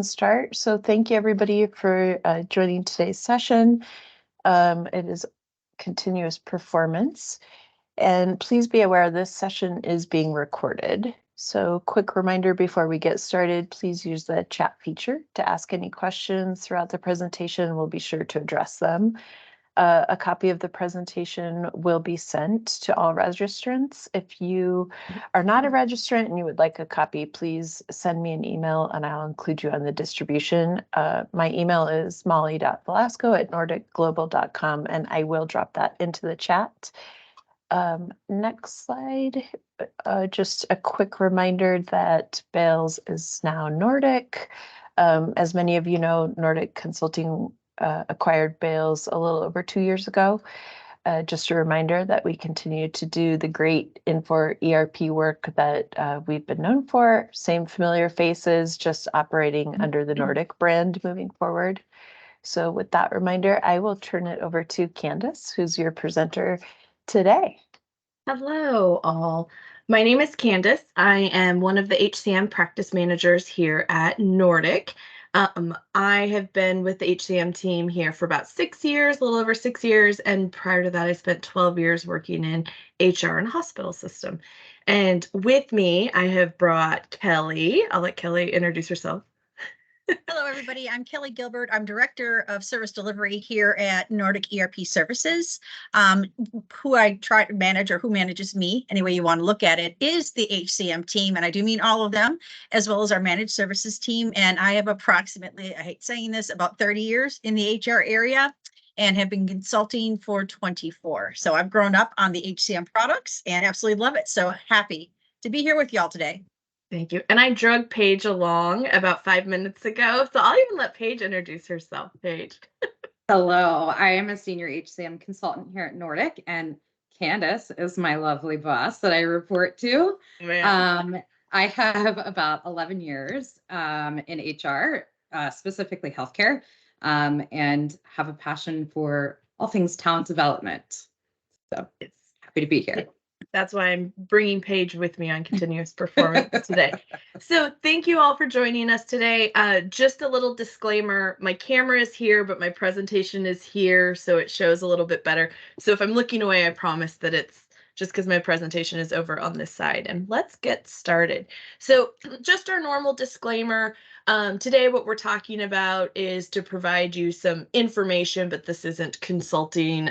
Start. So thank you everybody for joining today's session. It is continuous performance, and please be aware this session is being recorded. So quick reminder before we get started, please use the chat feature to ask any questions throughout the presentation. We'll be sure to address them. A copy of the presentation will be sent to all registrants. If you are not a registrant and you would like a copy, please send me an email and I'll include you on the distribution. My email is molly.velasco@nordicglobal.com, and I will drop that into the chat. Next slide. Just a quick reminder that Bales is now Nordic. As many of you know, Nordic Consulting acquired Bales a little over 2 years ago. Just a reminder that we continue to do the great Infor ERP work that we've been known for. Same familiar faces, just operating under the Nordic brand moving forward. So with that reminder, I will turn it over to Candace, who's your presenter today. Hello, all. My name is Candace. I am one of the HCM practice managers here at Nordic. I have been with the HCM team here for about 6 years, a little over 6 years, and prior to that, I spent 12 years working in HR and hospital system. And with me, I have brought Kelly. I'll let Kelly introduce herself. Hello, everybody. I'm Kelly Gilbert. I'm Director of Service Delivery here at Nordic ERP Services. Who I try to manage, or who manages me, any way you want to look at it, is the HCM team. And I do mean all of them, as well as our managed services team. And I have approximately, I hate saying this, about 30 years in the HR area and have been consulting for 24. So I've grown up on the HCM products and absolutely love it. So happy to be here with y'all today. Thank you. And I drug Paige along about 5 minutes ago, so I'll even let Paige introduce herself. Paige. Hello, I am a senior HCM consultant here at Nordic, and Candace is my lovely boss that I report to. I have about 11 years in HR, specifically healthcare, and have a passion for all things talent development. So it's happy to be here. That's why I'm bringing Paige with me on continuous performance today. So thank you all for joining us today. Just a little disclaimer, my camera is here, but my presentation is here, so it shows a little bit better. So if I'm looking away, I promise that it's just because my presentation is over on this side. And let's get started. So just our normal disclaimer. Today, what we're talking about is to provide you some information, but this isn't consulting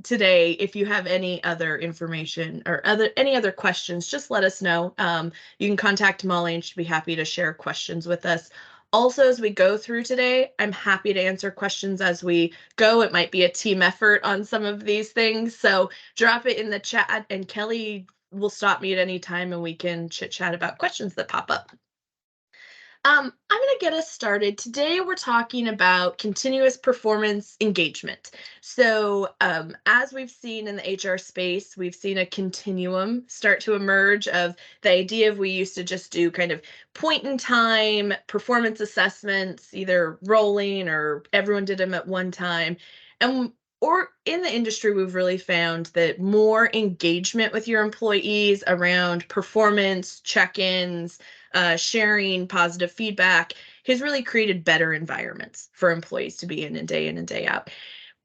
today. If you have any other information or any other questions, just let us know. You can contact Molly and she'd be happy to share questions with us. Also, as we go through today, I'm happy to answer questions as we go. It might be a team effort on some of these things, so drop it in the chat and Kelly will stop me at any time and we can chit chat about questions that pop up. I'm going to get us started. Today, we're talking about continuous performance engagement. So as we've seen in the HR space, we've seen a continuum start to emerge of the idea of we used to just do kind of point in time performance assessments, either rolling or everyone did them at one time. Or in the industry, we've really found that more engagement with your employees around performance, check-ins, sharing positive feedback has really created better environments for employees to be in and day out.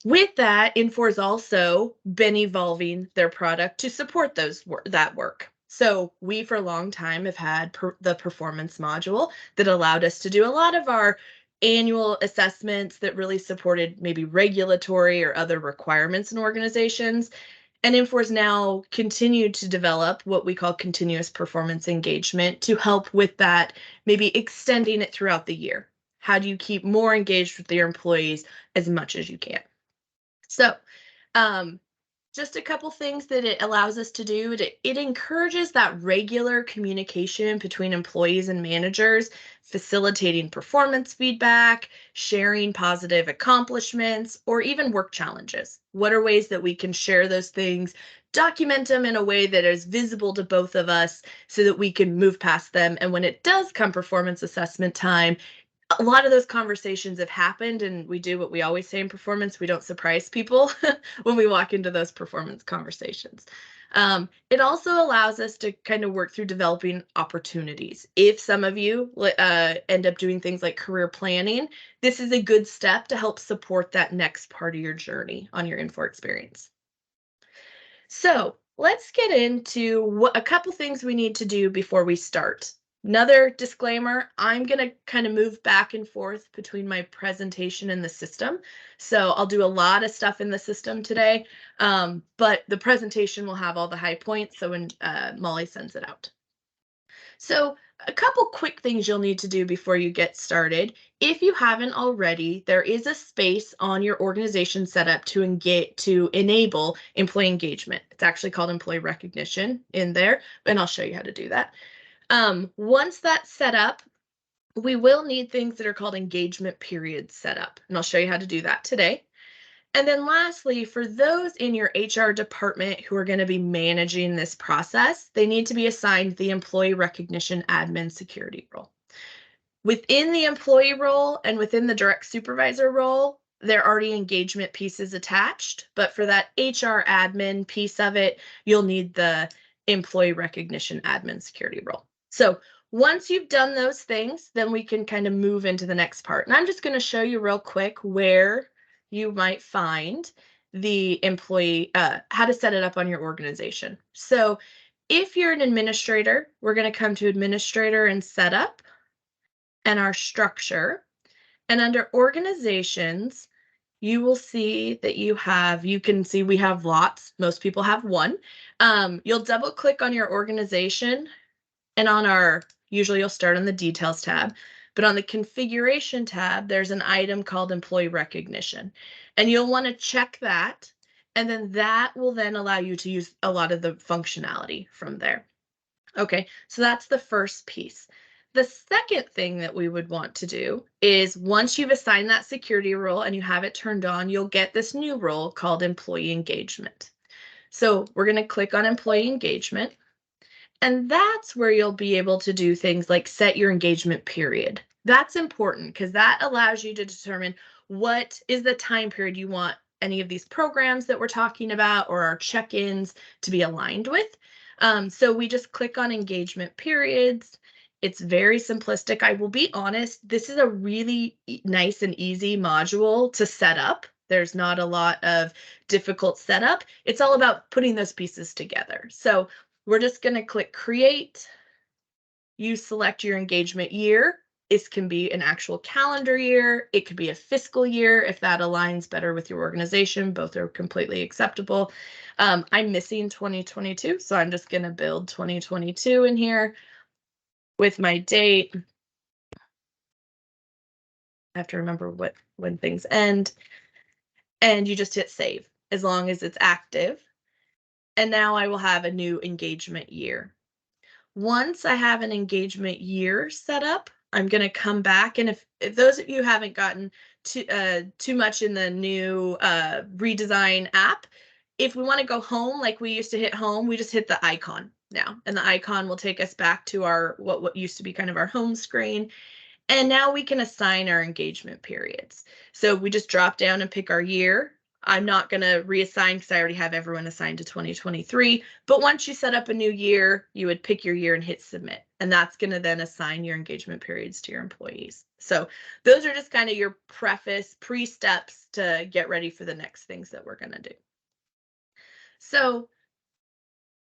With that, Infor has also been evolving their product to support that work. So we, for a long time, have had the performance module that allowed us to do a lot of our annual assessments that really supported maybe regulatory or other requirements in organizations. And Infor has now continued to develop what we call continuous performance engagement to help with that, maybe extending it throughout the year. How do you keep more engaged with your employees as much as you can? So just a couple things that it allows us to do. It encourages that regular communication between employees and managers, facilitating performance feedback, sharing positive accomplishments, or even work challenges. What are ways that we can share those things, document them in a way that is visible to both of us so that we can move past them? And when it does come performance assessment time, a lot of those conversations have happened, and we do what we always say in performance. We don't surprise people when we walk into those performance conversations. It also allows us to kind of work through developing opportunities. If some of you end up doing things like career planning, this is a good step to help support that next part of your journey on your Infor experience. So let's get into a couple things we need to do before we start. Another disclaimer, I'm going to kind of move back and forth between my presentation and the system. So I'll do a lot of stuff in the system today, but the presentation will have all the high points. So when Molly sends it out. So a couple quick things you'll need to do before you get started. If you haven't already, there is a space on your organization setup to enable employee engagement. It's actually called employee recognition in there, and I'll show you how to do that. Once that's set up, we will need things that are called engagement periods set up, and I'll show you how to do that today. And then lastly, for those in your HR department who are going to be managing this process, they need to be assigned the employee recognition admin security role. Within the employee role and within the direct supervisor role, there are already engagement pieces attached, but for that HR admin piece of it, you'll need the employee recognition admin security role. So once you've done those things, then we can kind of move into the next part. And I'm just going to show you real quick where you might find the employee, how to set it up on your organization. So if you're an administrator, we're going to come to administrator and setup and our structure. And under organizations, you will see that you can see we have lots. Most people have one. You'll double click on your organization, and usually you'll start on the details tab, but on the configuration tab, there's an item called employee recognition, and you'll want to check that. And then that will then allow you to use a lot of the functionality from there. Okay, so that's the first piece. The second thing that we would want to do is once you've assigned that security role and you have it turned on, you'll get this new role called employee engagement. So we're going to click on employee engagement. And that's where you'll be able to do things like set your engagement period. That's important because that allows you to determine what is the time period you want any of these programs that we're talking about or our check-ins to be aligned with. So we just click on engagement periods. It's very simplistic. I will be honest, this is a really nice and easy module to set up. There's not a lot of difficult setup. It's all about putting those pieces together. So we're just going to click create. You select your engagement year. This can be an actual calendar year. It could be a fiscal year if that aligns better with your organization. Both are completely acceptable. I'm missing 2022, so I'm just going to build 2022 in here with my date. I have to remember when things end. And you just hit save as long as it's active. And now I will have a new engagement year. Once I have an engagement year set up, I'm going to come back. And if those of you haven't gotten too much in the new redesign app, if we want to go home like we used to hit home, we just hit the icon now. And the icon will take us back to our what used to be kind of our home screen. And now we can assign our engagement periods. So we just drop down and pick our year. I'm not going to reassign because I already have everyone assigned to 2023. But once you set up a new year, you would pick your year and hit submit. And that's going to then assign your engagement periods to your employees. So those are just kind of your pre-steps to get ready for the next things that we're going to do. So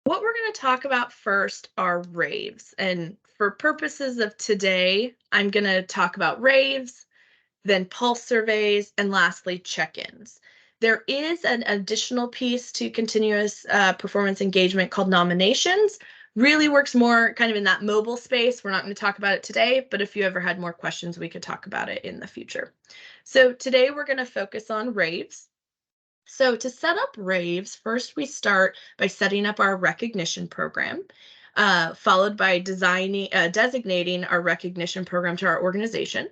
what we're going to talk about first are Raves. And for purposes of today, I'm going to talk about Raves, then pulse surveys, and lastly, check-ins. There is an additional piece to continuous performance engagement called nominations. Really works more kind of in that mobile space. We're not going to talk about it today, but if you ever had more questions, we could talk about it in the future. So today we're going to focus on Raves. So to set up Raves, first we start by setting up our recognition program, followed by designating our recognition program to our organization.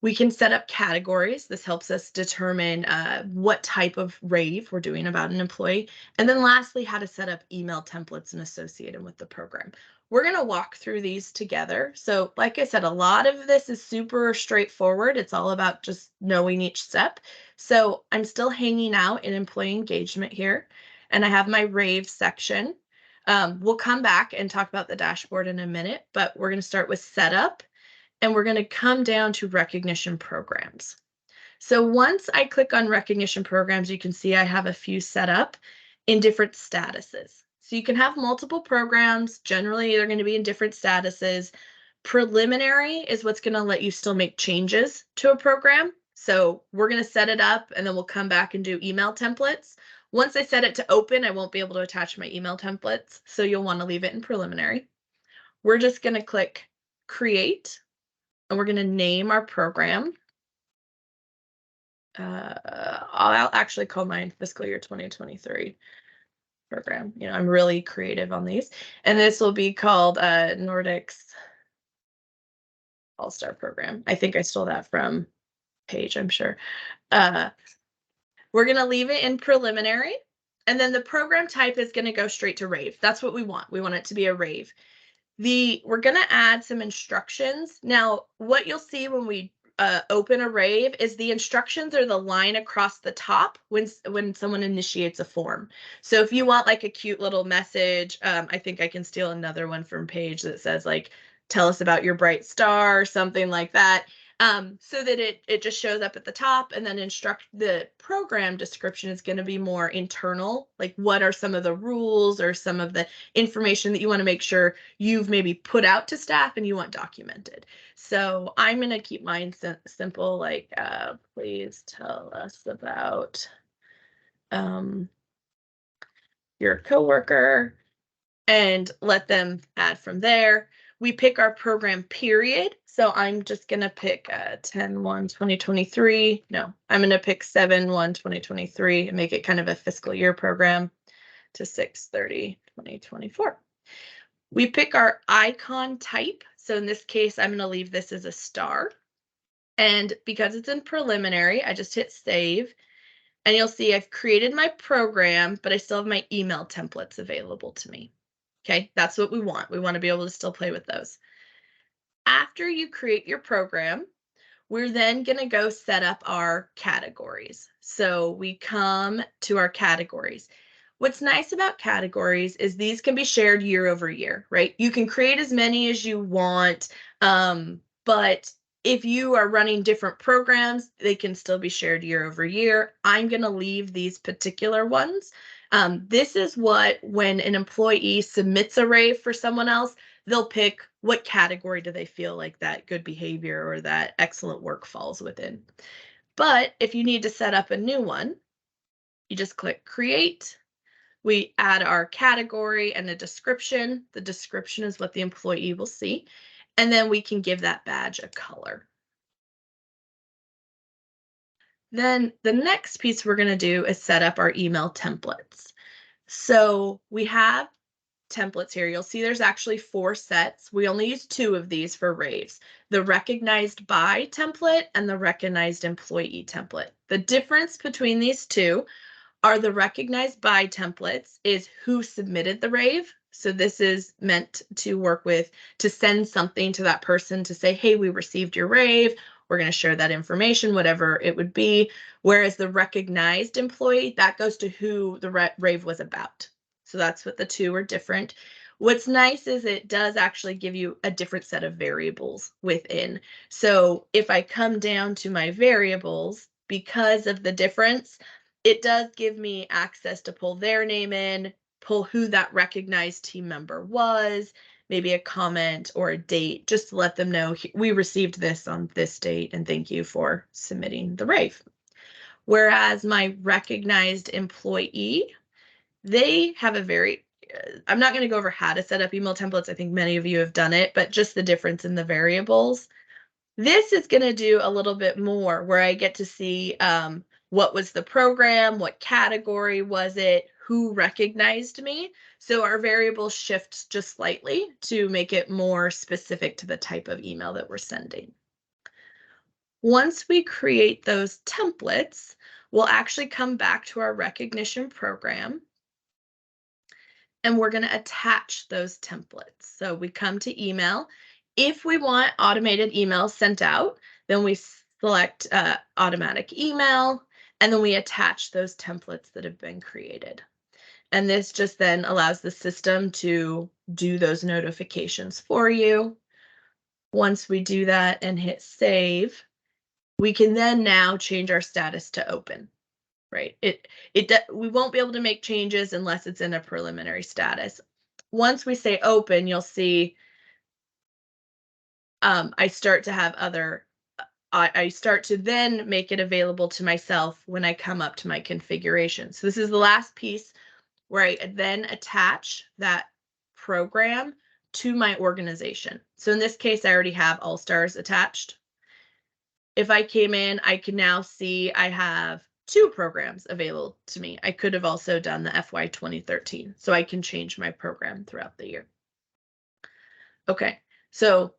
We can set up categories. This helps us determine what type of rave we're doing about an employee. And then lastly, how to set up email templates and associate them with the program. We're going to walk through these together. So like I said, a lot of this is super straightforward. It's all about just knowing each step. So I'm still hanging out in employee engagement here. and I have my Raves section. We'll come back and talk about the dashboard in a minute, but we're going to start with setup, and we're going to come down to recognition programs. So once I click on recognition programs, you can see I have a few set up in different statuses. So you can have multiple programs. Generally, they're going to be in different statuses. Preliminary is what's going to let you still make changes to a program. So we're going to set it up, and then we'll come back and do email templates. Once I set it to open, I won't be able to attach my email templates, so you'll want to leave it in preliminary. We're just going to click create, and we're going to name our program. I'll actually call mine fiscal year 2023 program. You know, I'm really creative on these. And this will be called Nordic's All-Star Program. I think I stole that from Paige, I'm sure. We're going to leave it in preliminary. And then the program type is going to go straight to Rave. That's what we want. We want it to be a Rave. We're going to add some instructions. Now, what you'll see when we open a Rave is the instructions are the line across the top when someone initiates a form. So if you want like a cute little message, I think I can steal another one from Paige that says like, tell us about your bright star or something like that. So that it just shows up at the top, and then the program description is going to be more internal, like what are some of the rules or some of the information that you want to make sure you've maybe put out to staff and you want documented. So I'm going to keep mine simple, like please tell us about your coworker, and let them add from there. We pick our program period. So I'm just going to pick 10/1/2023. No, I'm going to pick 7/1/2023 and make it kind of a fiscal year program to 6/30/2024. We pick our icon type. So in this case, I'm going to leave this as a star. And because it's in preliminary, I just hit save. And you'll see I've created my program, but I still have my email templates available to me. Okay, that's what we want. We want to be able to still play with those. After you create your program, we're then going to go set up our categories. So we come to our categories. What's nice about categories is these can be shared year over year, right? You can create as many as you want, but if you are running different programs, they can still be shared year over year. I'm going to leave these particular ones. This is when an employee submits a rave for someone else, they'll pick what category do they feel like that good behavior or that excellent work falls within. But if you need to set up a new one, you just click create. We add our category and a description. The description is what the employee will see. And then we can give that badge a color. Then the next piece we're going to do is set up our email templates. So we have templates here. You'll see there's actually 4 sets. We only use 2 of these for Raves, the recognized by template and the recognized employee template. The difference between these two are the recognized by templates is who submitted the rave. So this is meant to work with, to send something to that person to say, hey, we received your rave. We're going to share that information, whatever it would be. Whereas the recognized employee, that goes to who the rave was about. So that's what the 2 are different. What's nice is it does actually give you a different set of variables within. So if I come down to my variables, because of the difference, it does give me access to pull their name in, pull who that recognized team member was, maybe a comment or a date, just to let them know we received this on this date and thank you for submitting the rave. Whereas my recognized employee, they have a very, I'm not going to go over how to set up email templates. I think many of you have done it, but just the difference in the variables. This is going to do a little bit more where I get to see what was the program, what category was it, who recognized me. So our variables shift just slightly to make it more specific to the type of email that we're sending. Once we create those templates, we'll actually come back to our recognition program and we're going to attach those templates. So we come to email. If we want automated emails sent out, then we select automatic email, and then we attach those templates that have been created. And this just then allows the system to do those notifications for you. Once we do that and hit save, we can then now change our status to open, right? We won't be able to make changes unless it's in a preliminary status. Once we say open, you'll see I start to have other, I start to then make it available to myself when I come up to my configuration. So this is the last piece where I then attach that program to my organization. So in this case, I already have All Stars attached. If I came in, I can now see I have 2 programs available to me. I could have also done the FY 2013, so I can change my program throughout the year. Okay, so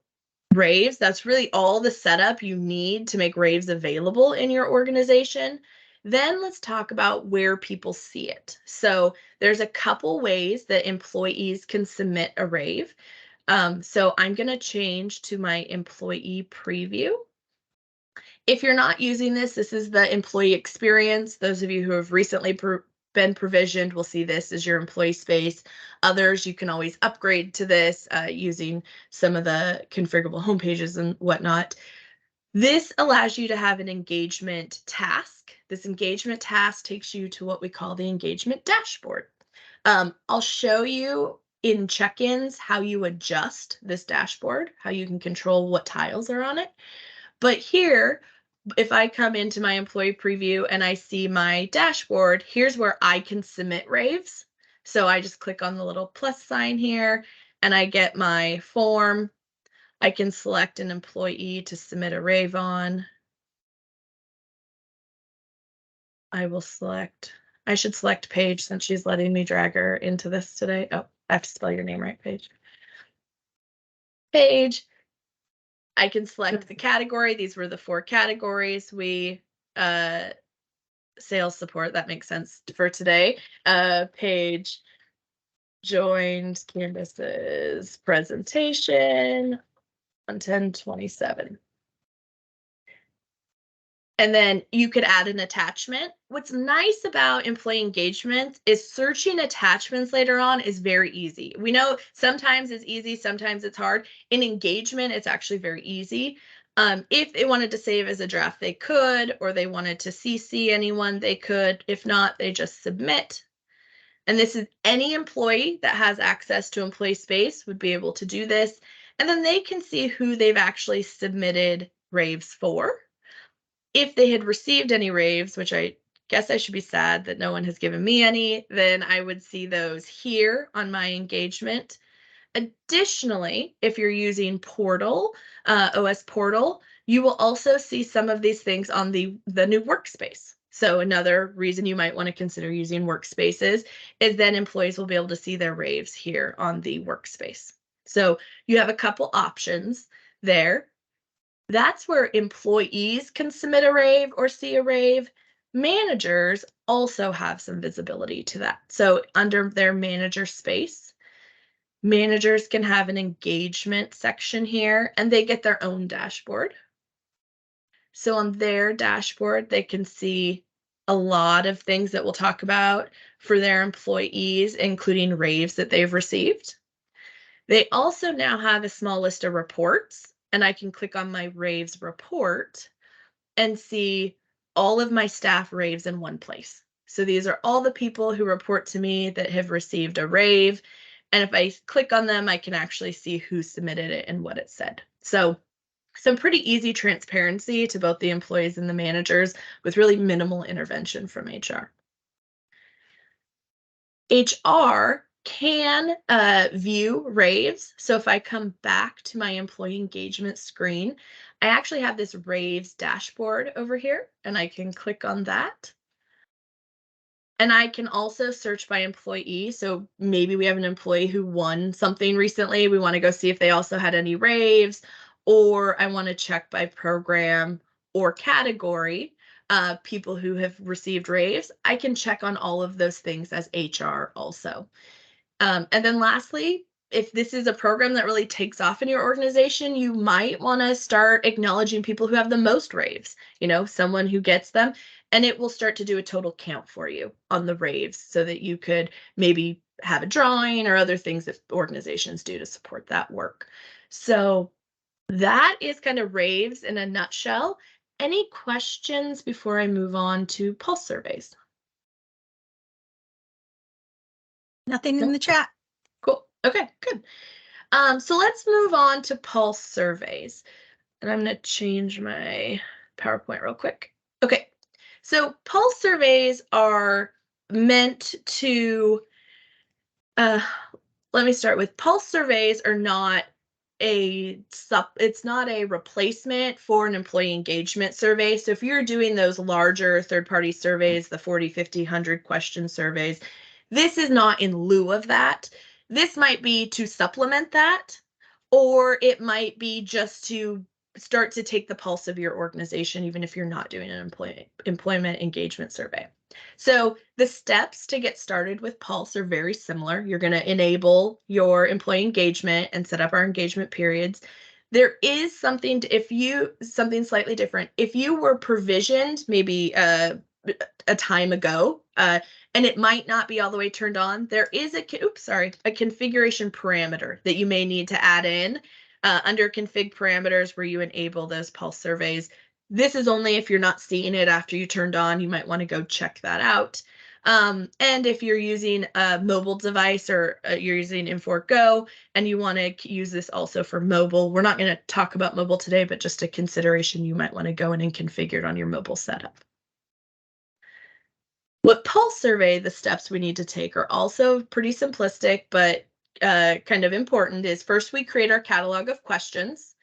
Raves, that's really all the setup you need to make Raves available in your organization. Then let's talk about where people see it. So there's a couple ways that employees can submit a Rave. So I'm going to change to my employee preview. If you're not using this, this is the employee experience. Those of you who have recently been provisioned will see this as your employee space. Others, you can always upgrade to this using some of the configurable homepages and whatnot. This allows you to have an engagement task. This engagement task takes you to what we call the engagement dashboard. I'll show you in check-ins how you adjust this dashboard, how you can control what tiles are on it. But here, if I come into my employee preview and I see my dashboard, here's where I can submit Raves. So I just click on the little plus sign here and I get my form. I can select an employee to submit a Rave on. I should select Paige since she's letting me drag her into this today. Oh, I have to spell your name right, Paige. Paige. I can select the category. These were the 4 categories we sales support. That makes sense for today. Paige joined Candace's presentation on 10/27. And then you could add an attachment. What's nice about employee engagement is searching attachments later on is very easy. We know sometimes it's easy, sometimes it's hard. In engagement, it's actually very easy. If they wanted to save as a draft, they could, or they wanted to CC anyone, they could. If not, they just submit. And this is any employee that has access to employee space would be able to do this. And then they can see who they've actually submitted Raves for. If they had received any Raves, which I guess I should be sad that no one has given me any, then I would see those here on my engagement. Additionally, if you're using Portal, OS Portal, you will also see some of these things on the new workspace. So another reason you might want to consider using workspaces is then employees will be able to see their Raves here on the workspace. So you have a couple options there. That's where employees can submit a Rave or see a Rave. Managers also have some visibility to that. So under their manager space, managers can have an engagement section here and they get their own dashboard. So on their dashboard, they can see a lot of things that we'll talk about for their employees, including Raves that they've received. They also now have a small list of reports, and I can click on my Raves report and see all of my staff Raves in one place. So these are all the people who report to me that have received a Rave. And if I click on them, I can actually see who submitted it and what it said. So some pretty easy transparency to both the employees and the managers with really minimal intervention from HR. HR can view Raves. So if I come back to my employee engagement screen, I actually have this Raves dashboard over here, and I can click on that. And I can also search by employee. So maybe we have an employee who won something recently. We want to go see if they also had any Raves, or I want to check by program or category. People who have received Raves, I can check on all of those things as HR also. And then lastly, if this is a program that really takes off in your organization, you might want to start acknowledging people who have the most Raves, someone who gets them. and it will start to do a total count for you on the Raves so that you could maybe have a drawing or other things that organizations do to support that work. So that is kind of Raves in a nutshell. Any questions before I move on to pulse surveys? Nothing in the chat. Cool. Okay, good. So let's move on to pulse surveys. And I'm going to change my PowerPoint real quick. Okay, so pulse surveys are meant to, let me start with pulse surveys are not it's not a replacement for an employee engagement survey. So if you're doing those larger third-party surveys, the 40, 50, 100 question surveys, this is not in lieu of that. This might be to supplement that, or it might be just to start to take the pulse of your organization, even if you're not doing an employment engagement survey. So the steps to get started with Pulse are very similar. You're going to enable your employee engagement and set up our engagement periods. There is something something slightly different. If you were provisioned maybe a time ago, and it might not be all the way turned on, there is a configuration parameter that you may need to add in under config parameters where you enable those Pulse surveys. This is only if you're not seeing it after you turned on. You might want to go check that out. And if you're using a mobile device or you're using Infor Go and you want to use this also for mobile, we're not going to talk about mobile today, but just a consideration, you might want to go in and configure it on your mobile setup. What Pulse survey, the steps we need to take are also pretty simplistic, but kind of important is first we create our catalog of questions.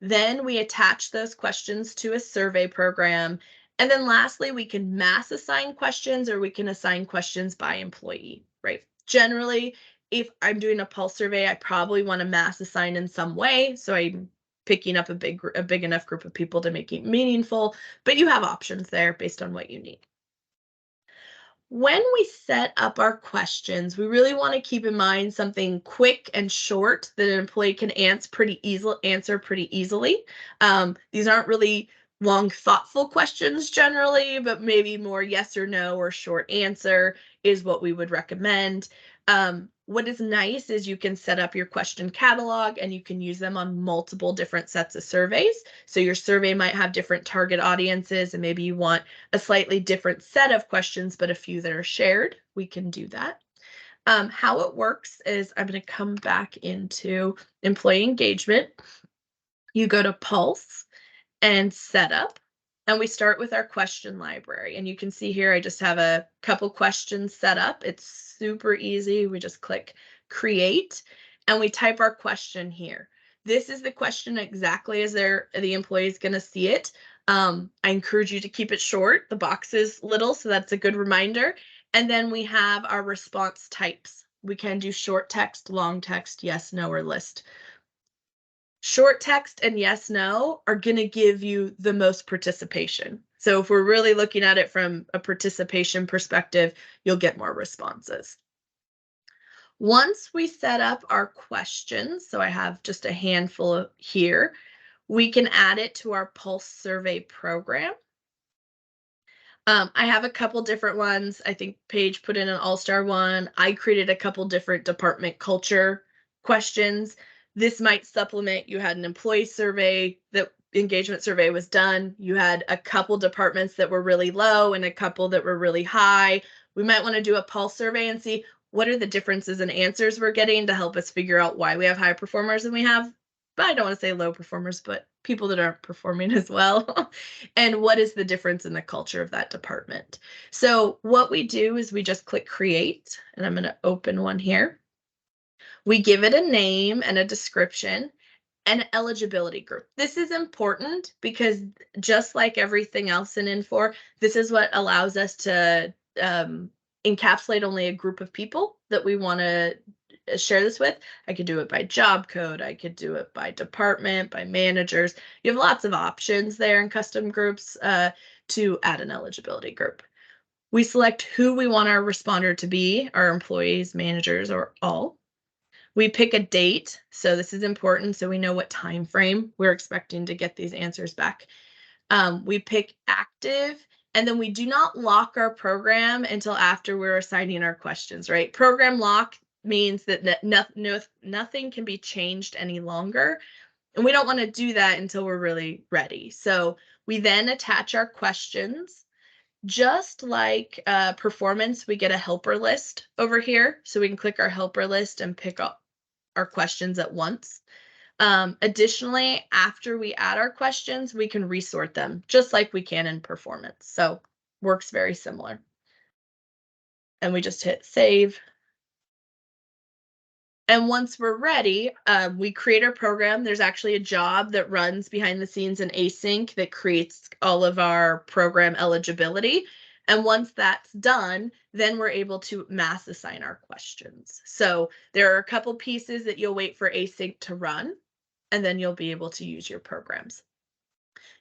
Then we attach those questions to a survey program. And then lastly, we can mass assign questions or we can assign questions by employee, right? Generally, if I'm doing a pulse survey, I probably want to mass assign in some way. So I'm picking up a big enough group of people to make it meaningful, but you have options there based on what you need. When we set up our questions, we really want to keep in mind something quick and short that an employee can answer pretty easily. These aren't really long, thoughtful questions generally, but maybe more yes or no or short answer is what we would recommend. What is nice is you can set up your question catalog and you can use them on multiple different sets of surveys. So your survey might have different target audiences and maybe you want a slightly different set of questions, but a few that are shared. We can do that. How it works is I'm going to come back into employee engagement. You go to Pulse and Setup, and we start with our question library. And you can see here, I just have a couple questions set up. It's super easy. We just click Create, and we type our question here. This is the question exactly as the employee is going to see it. I encourage you to keep it short. The box is little, so that's a good reminder. And then we have our response types. We can do short text, long text, yes, no, or list. Short text and yes, no are going to give you the most participation. So if we're really looking at it from a participation perspective, you'll get more responses. Once we set up our questions, so I have just a handful here, we can add it to our Pulse survey program. I have a couple different ones. I think Paige put in an all-star one. I created a couple different department culture questions. This might supplement, you had an employee survey, the engagement survey was done. You had a couple departments that were really low and a couple that were really high. We might want to do a pulse survey and see what are the differences in answers we're getting to help us figure out why we have high performers and we have, but I don't want to say low performers, but people that aren't performing as well. And what is the difference in the culture of that department? So what we do is we just click Create, and I'm going to open one here. We give it a name and a description and an eligibility group. This is important because just like everything else in Infor, this is what allows us to encapsulate only a group of people that we want to share this with. I could do it by job code. I could do it by department, by managers. You have lots of options there in custom groups to add an eligibility group. We select who we want our responder to be, our employees, managers, or all. We pick a date, so this is important so we know what time frame we're expecting to get these answers back. We pick active And then we do not lock our program until after we're assigning our questions, right? Program lock means that nothing can be changed any longer. And we don't want to do that until we're really ready. So we then attach our questions. Just like performance, we get a helper list over here. So we can click our helper list and pick up our questions at once. Additionally, after we add our questions, we can resort them just like we can in performance. So works very similar. And we just hit save. And once we're ready, we create our program. There's actually a job that runs behind the scenes in async that creates all of our program eligibility. And once that's done, then we're able to mass assign our questions. So there are a couple pieces that you'll wait for async to run, and then you'll be able to use your programs.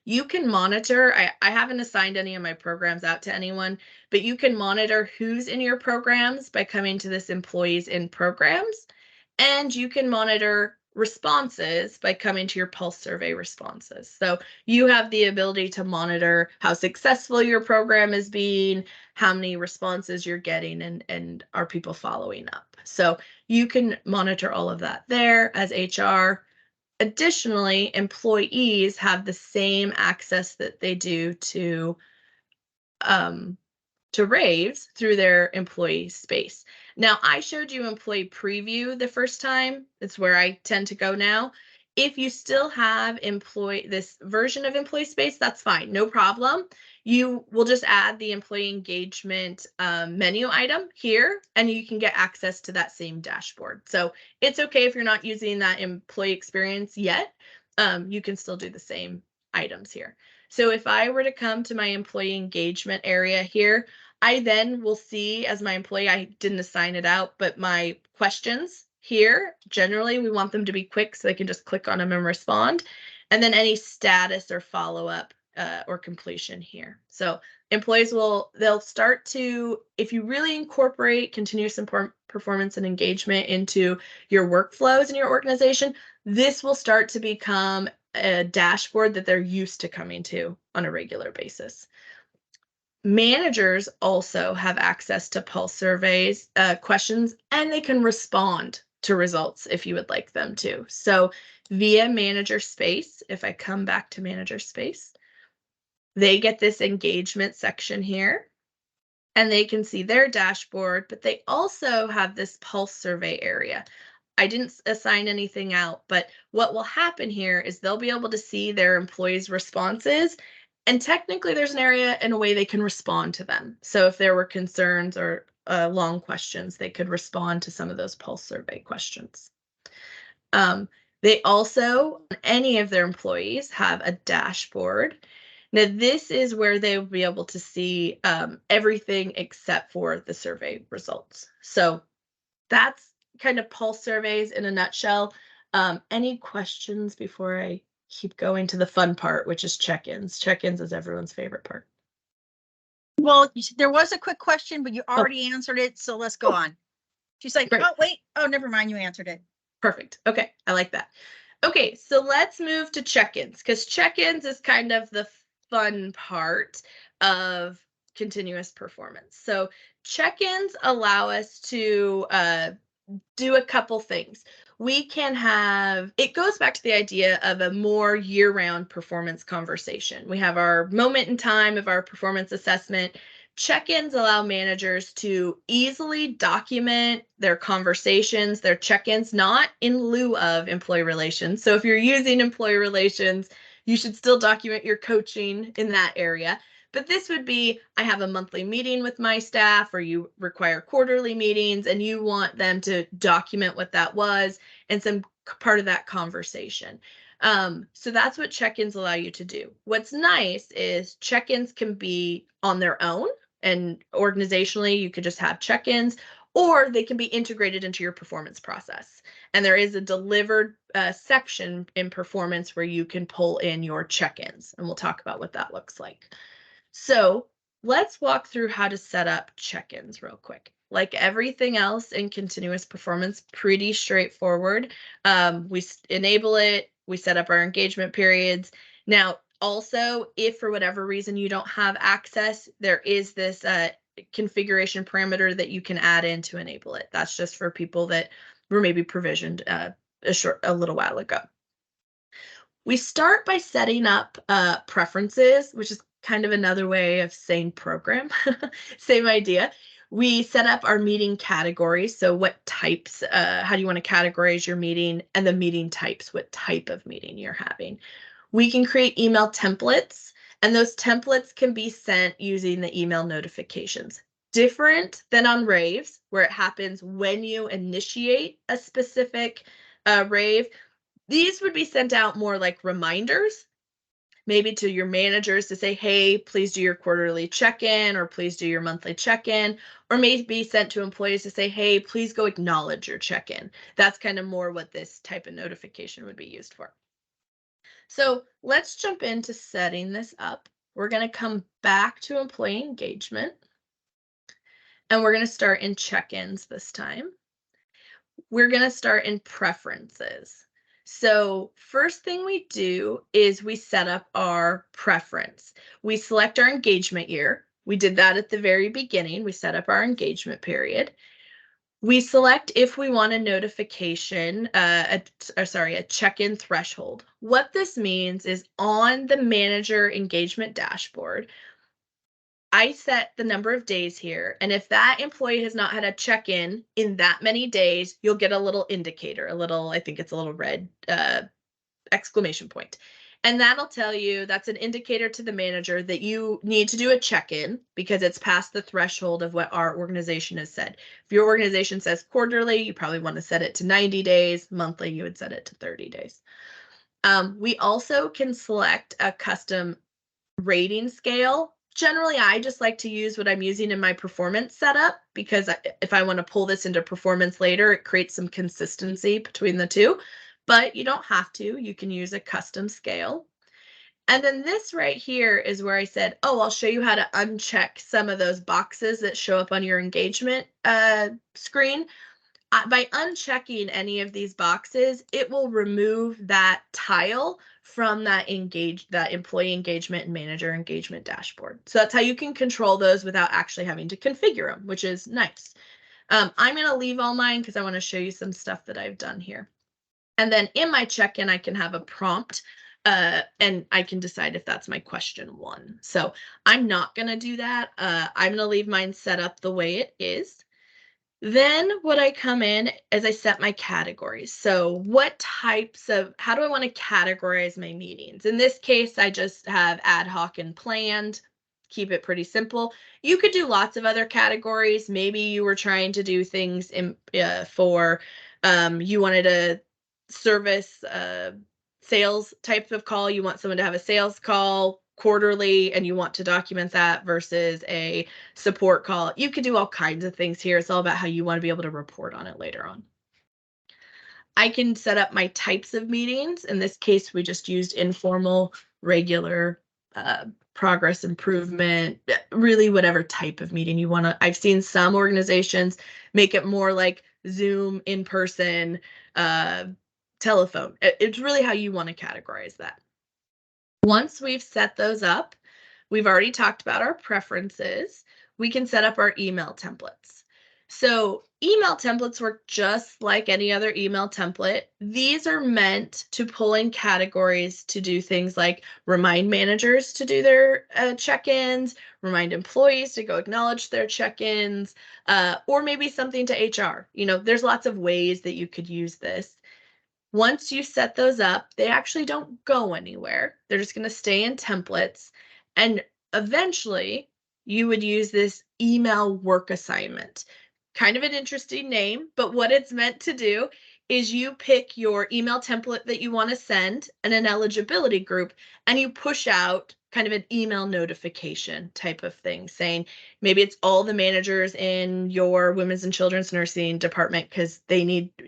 You can monitor, I haven't assigned any of my programs out to anyone, but you can monitor who's in your programs by coming to this employees in programs. And you can monitor responses by coming to your pulse survey responses. So you have the ability to monitor how successful your program is being, how many responses you're getting, and are people following up. So you can monitor all of that there as HR. Additionally, employees have the same access that they do to Raves through their employee space. Now, I showed you employee preview the first time. It's where I tend to go now. If you still have this version of employee space, that's fine, no problem. You will just add the employee engagement menu item here, and you can get access to that same dashboard. So it's okay if you're not using that employee experience yet. You can still do the same items here. So if I were to come to my employee engagement area here, I then will see as my employee, I didn't assign it out, but my questions here, generally we want them to be quick so they can just click on them and respond. And then any status or follow-up or completion here. So employees they'll start to, if you really incorporate continuous performance and engagement into your workflows in your organization, this will start to become a dashboard that they're used to coming to on a regular basis. Managers also have access to pulse surveys, questions, and they can respond to results if you would like them to. So via manager space, if I come back to manager space, they get this engagement section here, and they can see their dashboard, but they also have this pulse survey area. I didn't assign anything out, but what will happen here is they'll be able to see their employees' responses, and technically there's an area in a way they can respond to them. So if there were concerns or long questions, they could respond to some of those pulse survey questions. They also, any of their employees, have a dashboard. Now, this is where they will be able to see everything except for the survey results. So that's kind of pulse surveys in a nutshell. Any questions before I keep going to the fun part, which is check-ins? Check-ins is everyone's favorite part. Well, there was a quick question, but you already answered it, so let's go on. She's like, Great. oh, wait. Oh, never mind. You answered it. Perfect. Okay, I like that. Okay, so let's move to check-ins, because check-ins is kind of the fun part of continuous performance. So check-ins allow us to do a couple things. We can have, it goes back to the idea of a more year-round performance conversation. We have our moment in time of our performance assessment. Check-ins allow managers to easily document their conversations, their check-ins, not in lieu of employee relations. So if you're using employee relations, you should still document your coaching in that area. But this would be, I have a monthly meeting with my staff, or you require quarterly meetings, and you want them to document what that was and some part of that conversation. So that's what check-ins allow you to do. What's nice is check-ins can be on their own, and organizationally you could just have check-ins, or they can be integrated into your performance process. And there is a delivered section in performance where you can pull in your check-ins, and we'll talk about what that looks like. So let's walk through how to set up check-ins real quick. Like everything else in continuous performance, pretty straightforward. We enable it, we set up our engagement periods. Now, Also, if for whatever reason you don't have access, there is this configuration parameter that you can add in to enable it. That's just for people that were maybe provisioned a little while ago. We start by setting up preferences, which is kind of another way of saying program. Same idea. We set up our meeting categories. So what types, how do you want to categorize your meeting, and the meeting types, what type of meeting you're having. We can create email templates, and those templates can be sent using the email notifications. Different than on Raves, where it happens when you initiate a specific Rave. These would be sent out more like reminders, maybe to your managers to say, hey, please do your quarterly check-in, or please do your monthly check-in, or maybe sent to employees to say, hey, please go acknowledge your check-in. That's kind of more what this type of notification would be used for. So let's jump into setting this up. We're going to come back to employee engagement, and we're going to start in check-ins this time. We're going to start in preferences. So first thing we do is we set up our preference. We select our engagement year. We did that at the very beginning. We set up our engagement period. We select if we want a notification, a check-in threshold. What this means is on the manager engagement dashboard, I set the number of days here, and if that employee has not had a check-in in that many days, you'll get a little indicator, I think it's a little red exclamation point. And that'll tell you, that's an indicator to the manager that you need to do a check-in because it's past the threshold of what our organization has said. If your organization says quarterly, you probably want to set it to 90 days. Monthly, you would set it to 30 days. We also can select a custom rating scale. Generally, I just like to use what I'm using in my performance setup, because if I want to pull this into performance later, it creates some consistency between the two, but you don't have to. You can use a custom scale. And then this right here is where I said, oh, I'll show you how to uncheck some of those boxes that show up on your engagement screen. By unchecking any of these boxes, it will remove that tile from that employee engagement and manager engagement dashboard. So that's how you can control those without actually having to configure them, which is nice. I'm going to leave all mine because I want to show you some stuff that I've done here. And then in my check-in, I can have a prompt, and I can decide if that's my question 1. So I'm not going to do that. I'm going to leave mine set up the way it is. Then what I come in is I set my categories. So how do I want to categorize my meetings? In this case, I just have ad hoc and planned, keep it pretty simple. You could do lots of other categories. Maybe you were trying to do things you wanted a service sales type of call. You want someone to have a sales call quarterly and you want to document that versus a support call. You could do all kinds of things here. It's all about how you want to be able to report on it later on. I can set up my types of meetings. In this case, we just used informal, regular, progress improvement, really whatever type of meeting you want to. I've seen some organizations make it more like Zoom, in person, telephone. It's really how you want to categorize that. Once we've set those up, we've already talked about our preferences. We can set up our email templates. So email templates work just like any other email template. These are meant to pull in categories to do things like remind managers to do their check-ins, remind employees to go acknowledge their check-ins, or maybe something to HR. There's lots of ways that you could use this. Once you set those up, they actually don't go anywhere. They're just going to stay in templates. And eventually, you would use this email work assignment. Kind of an interesting name, but what it's meant to do is you pick your email template that you want to send and an eligibility group, and you push out kind of an email notification type of thing, saying maybe it's all the managers in your women's and children's nursing department because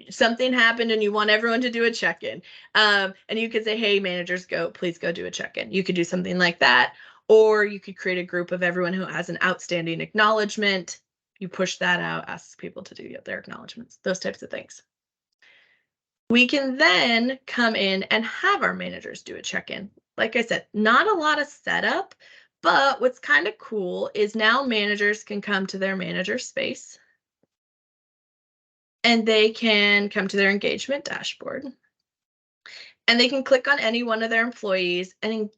something happened and you want everyone to do a check-in. And you could say, hey, managers, please go do a check-in. You could do something like that. Or you could create a group of everyone who has an outstanding acknowledgement. You push that out, ask people to do their acknowledgements, those types of things. We can then come in and have our managers do a check-in. like I said, not a lot of setup, but what's kind of cool is now managers can come to their manager space and they can come to their engagement dashboard and they can click on any one of their employees, and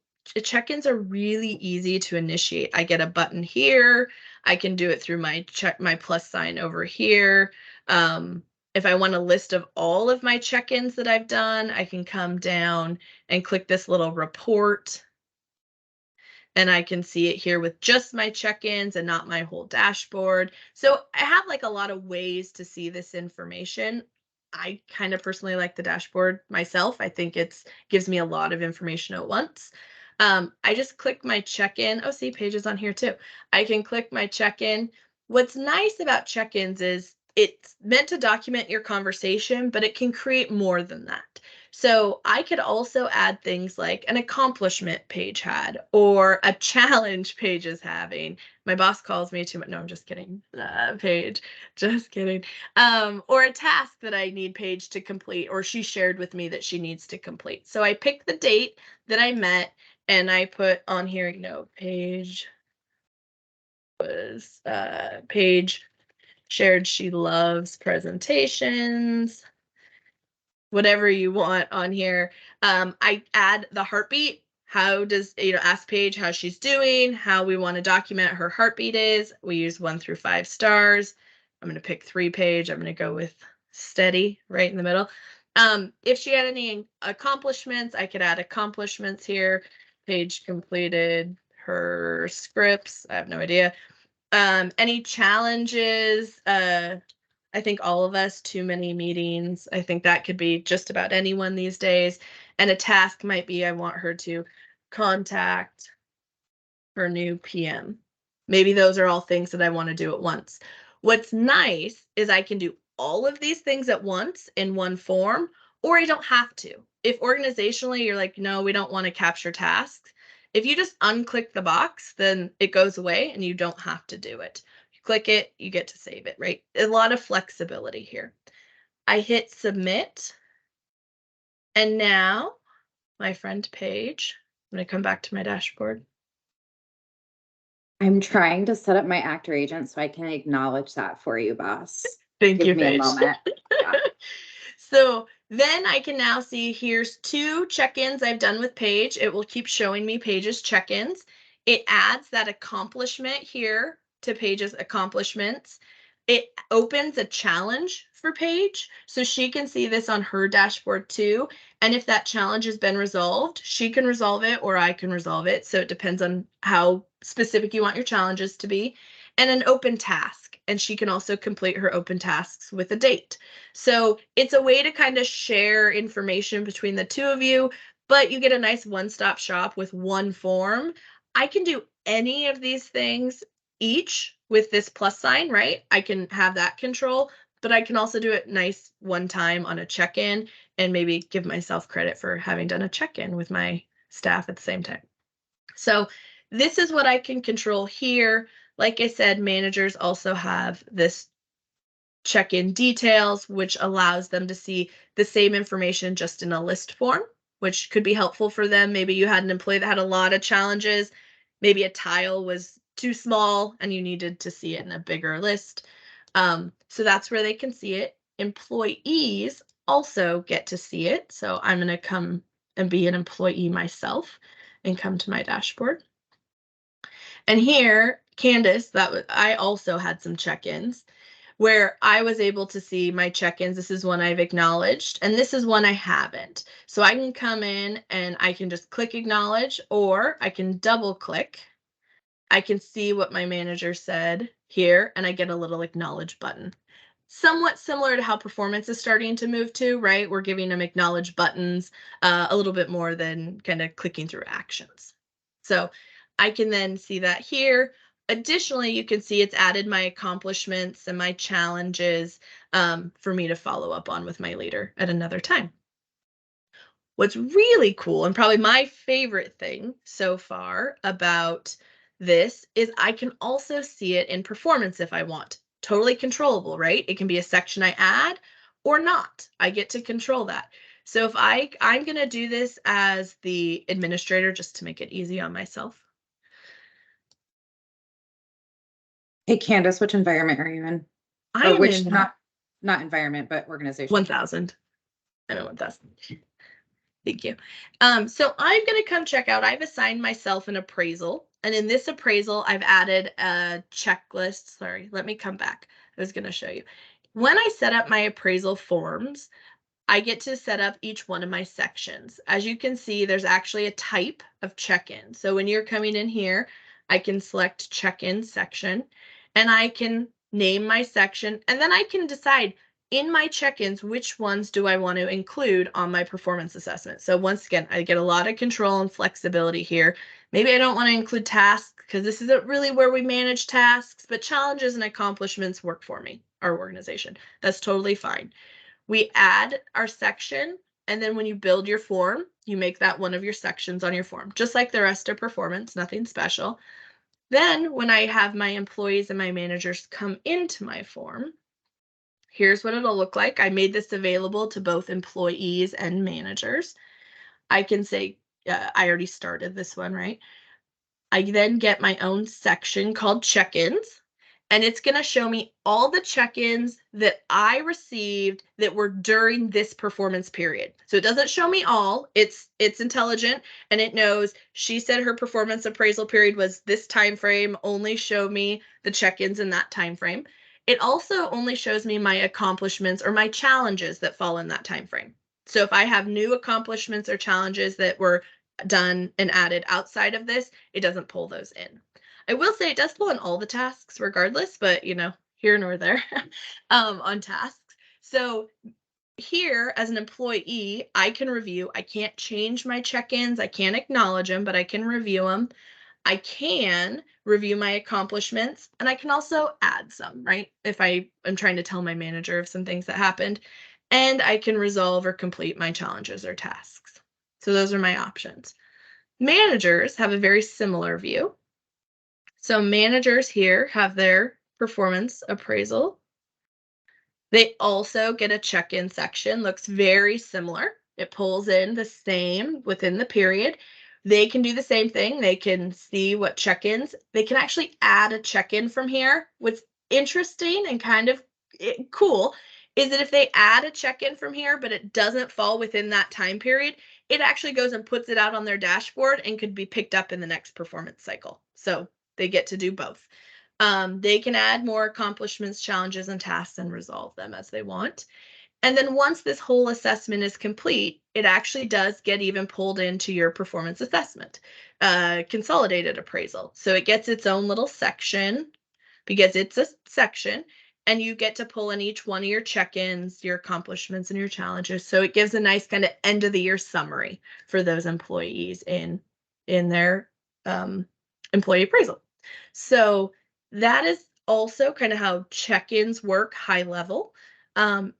check-ins are really easy to initiate. I get a button here. I can do it through my plus sign over here. If I want a list of all of my check-ins that I've done, I can come down and click this little report. And I can see it here with just my check-ins and not my whole dashboard. So I have like a lot of ways to see this information. I kind of personally like the dashboard myself. I think it's gives me a lot of information at once. I just click my check-in. Oh, see, Paige is on here too. I can click my check-in. What's nice about check-ins is it's meant to document your conversation, but it can create more than that. So I could also add things like an accomplishment Paige had or a challenge Paige is having. My boss calls me too much. No, I'm just kidding. Paige, just kidding. Or a task that I need Paige to complete, or she shared with me that she needs to complete. So I pick the date that I met and I put on here, you know, Paige was, Paige shared she loves presentations, whatever you want on here. I add the heartbeat. How does, ask Paige how she's doing, how we want to document her heartbeat is. We use 1 through 5 stars. I'm going to pick 3 Paige. I'm going to go with steady right in the middle. If she had any accomplishments, I could add accomplishments here. Paige completed her scripts. I have no idea. Any challenges? I think all of us, too many meetings. I think that could be just about anyone these days. And a task might be I want her to contact her new PM. Maybe those are all things that I want to do at once. What's nice is I can do all of these things at once in one form, or I don't have to. If organizationally you're like, no, we don't want to capture tasks, if you just unclick the box, then it goes away and you don't have to do it. Click it, you get to save it, right? A lot of flexibility here. I hit submit. And now my friend Paige, I'm going to come back to my dashboard. I'm trying to set up my actor agent so I can acknowledge that for you, boss. Thank you, Give me a Paige. moment. Yeah. So then I can now see here's 2 check-ins I've done with Paige. It will keep showing me Paige's check-ins. It adds that accomplishment here to Paige's accomplishments. It opens a challenge for Paige, so she can see this on her dashboard too. And if that challenge has been resolved, she can resolve it or I can resolve it. So it depends on how specific you want your challenges to be. And an open task. And she can also complete her open tasks with a date. So it's a way to kind of share information between the two of you, but you get a nice one-stop shop with one form. I can do any of these things each with this plus sign, right? I can have that control, but I can also do it nice one time on a check-in and maybe give myself credit for having done a check-in with my staff at the same time. So this is what I can control here. Like I said, managers also have this check-in details, which allows them to see the same information just in a list form, which could be helpful for them. Maybe you had an employee that had a lot of challenges. Maybe a tile was too small and you needed to see it in a bigger list. So that's where they can see it. Employees also get to see it. So I'm going to come and be an employee myself and come to my dashboard. And here, Candace, I also had some check-ins where I was able to see my check-ins. This is one I've acknowledged, and this is one I haven't. So I can come in and I can just click acknowledge, or I can double click. I can see what my manager said here, and I get a little acknowledge button. Somewhat similar to how performance is starting to move to, right? We're giving them acknowledge buttons a little bit more than kind of clicking through actions. So I can then see that here. Additionally, you can see it's added my accomplishments and my challenges for me to follow up on with my leader at another time. What's really cool, and probably my favorite thing so far about this, is I can also see it in performance if I want. Totally controllable, right? It can be a section I add or not. I get to control that. So if I'm going to do this as the administrator just to make it easy on myself. Hey, Candace, which environment are you in? I Or am which, in not environment, but organization. 1000. I'm in 1000. Thank you. So I'm going to come check out. I've assigned myself an appraisal. And in this appraisal, I've added a checklist. Sorry, let me come back. I was going to show you. When I set up my appraisal forms, I get to set up each one of my sections. As you can see, there's actually a type of check-in. So when you're coming in here, I can select check-in section and I can name my section, and then I can decide in my check-ins, which ones do I want to include on my performance assessment. So once again, I get a lot of control and flexibility here. Maybe I don't want to include tasks because this isn't really where we manage tasks, but challenges and accomplishments work for me, our organization. That's totally fine. We add our section, and then when you build your form, you make that one of your sections on your form, just like the rest of performance, nothing special. Then when I have my employees and my managers come into my form, here's what it'll look like. I made this available to both employees and managers. I can say, I already started this one, right? I then get my own section called check-ins, and it's going to show me all the check-ins that I received that were during this performance period. So it doesn't show me all. It's intelligent, and it knows she said her performance appraisal period was this time frame. Only show me the check-ins in that time frame. It also only shows me my accomplishments or my challenges that fall in that time frame. So if I have new accomplishments or challenges that were done and added outside of this, it doesn't pull those in. I will say it does pull in all the tasks regardless, but here nor there on tasks. So here as an employee, I can review. I can't change my check-ins. I can't acknowledge them, but I can review them. I can review my accomplishments, and I can also add some, right? If I am trying to tell my manager of some things that happened, and I can resolve or complete my challenges or tasks. So those are my options. Managers have a very similar view. So managers here have their performance appraisal. They also get a check-in section, looks very similar. It pulls in the same within the period. They can do the same thing. They can see what check-ins. They can actually add a check-in from here. What's interesting and kind of cool is that if they add a check-in from here, but it doesn't fall within that time period, it actually goes and puts it out on their dashboard and could be picked up in the next performance cycle. So they get to do both. They can add more accomplishments, challenges, and tasks and resolve them as they want. And then once this whole assessment is complete, it actually does get even pulled into your performance assessment, consolidated appraisal. So it gets its own little section because it's a section, and you get to pull in each one of your check-ins, your accomplishments, and your challenges. So it gives a nice kind of end of the year summary for those employees in their employee appraisal. So that is also kind of how check-ins work high level.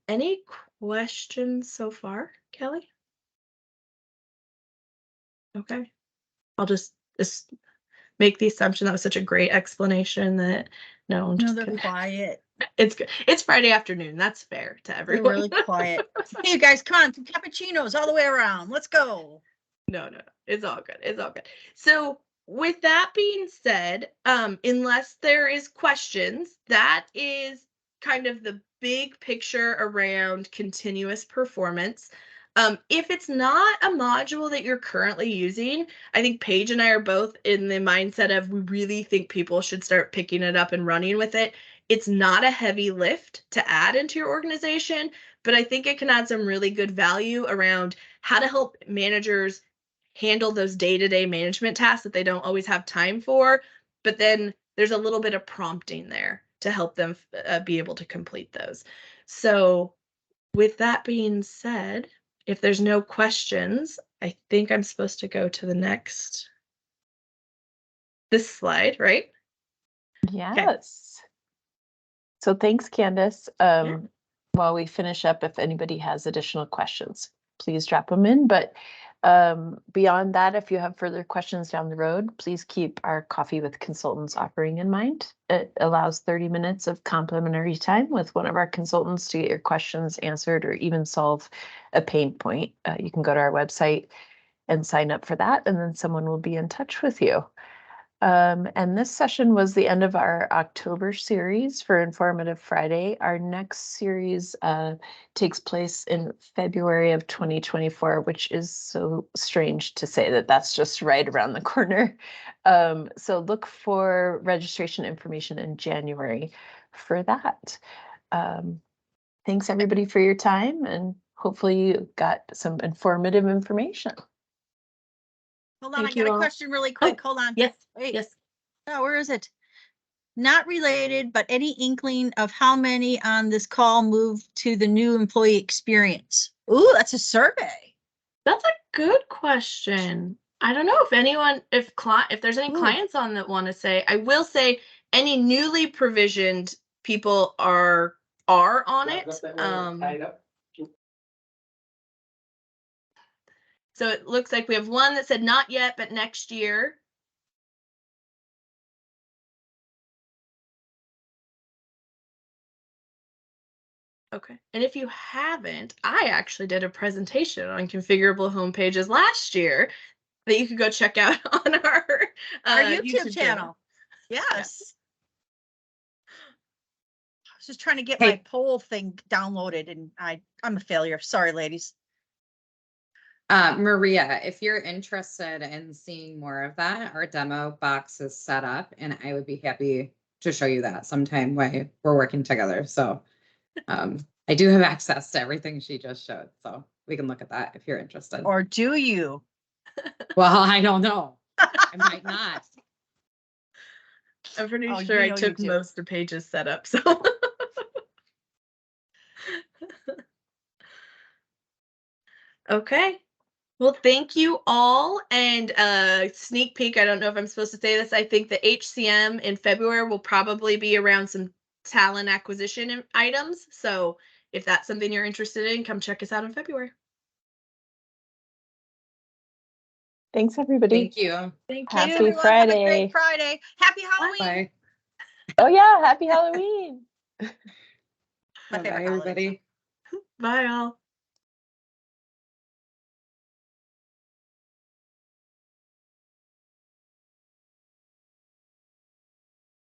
Any questions so far, Kelly? Okay. I'll just make the assumption that was such a great explanation that no, I'm just they're kidding. quiet. It's good. It's Friday afternoon. That's fair to They're everyone. really quiet. Hey, you guys, come on, cappuccinos all the way around. Let's go. No. It's all good. It's all good. So with that being said, unless there is questions, that is kind of the big picture around continuous performance. If it's not a module that you're currently using, I think Paige and I are both in the mindset of we really think people should start picking it up and running with it. It's not a heavy lift to add into your organization, but I think it can add some really good value around how to help managers handle those day-to-day management tasks that they don't always have time for, but then there's a little bit of prompting there to help them be able to complete those. So with that being said, if there's no questions, I think I'm supposed to go to the next, this slide, right? Yes. So thanks, Candace. While we finish up, if anybody has additional questions, please drop them in. But Beyond that, if you have further questions down the road, please keep our Coffee with Consultants offering in mind. It allows 30 minutes of complimentary time with one of our consultants to get your questions answered or even solve a pain point. You can go to our website and sign up for that, and then someone will be in touch with you. And this session was the end of our October series for Informative Friday. Our next series takes place in February of 2024, which is so strange to say that that's just right around the corner. So look for registration information in January for that. Thanks everybody for your time, and hopefully you got some informative information. Hold on, Thank I got you a all. question really quick. Hold on. Yes. Wait. Yes. Oh, where is it? Not related, but any inkling of how many on this call moved to the new employee experience? Ooh, that's a survey. That's a good question. I don't know if anyone, if there's any Ooh. clients on that want to say. I will say any newly provisioned people are on it. So it looks like we have one that said not yet, but next year. Okay. And if you haven't, I actually did a presentation on configurable home pages last year that you could go check out on our YouTube channel. Yes. I was just trying to get Hey. my poll thing downloaded, and I'm a failure. Sorry, ladies. Maria, if you're interested in seeing more of that, our demo box is set up, and I would be happy to show you that sometime while we're working together. So I do have access to everything she just showed, so we can look at that if you're interested. Or do you? Well, I don't know. I might not. I'm pretty Oh, sure you I know took you do. most of Paige's setup, so. Okay. Well, thank you all. And sneak peek, I don't know if I'm supposed to say this. I think the HCM in February will probably be around some talent acquisition items. So if that's something you're interested in, come check us out in February. Thanks everybody. Thank you. Thank Happy you. Everyone, have a Friday. great Friday. Happy Halloween. Bye. Oh yeah, happy Halloween. My Bye, favorite holiday. everybody. Bye all.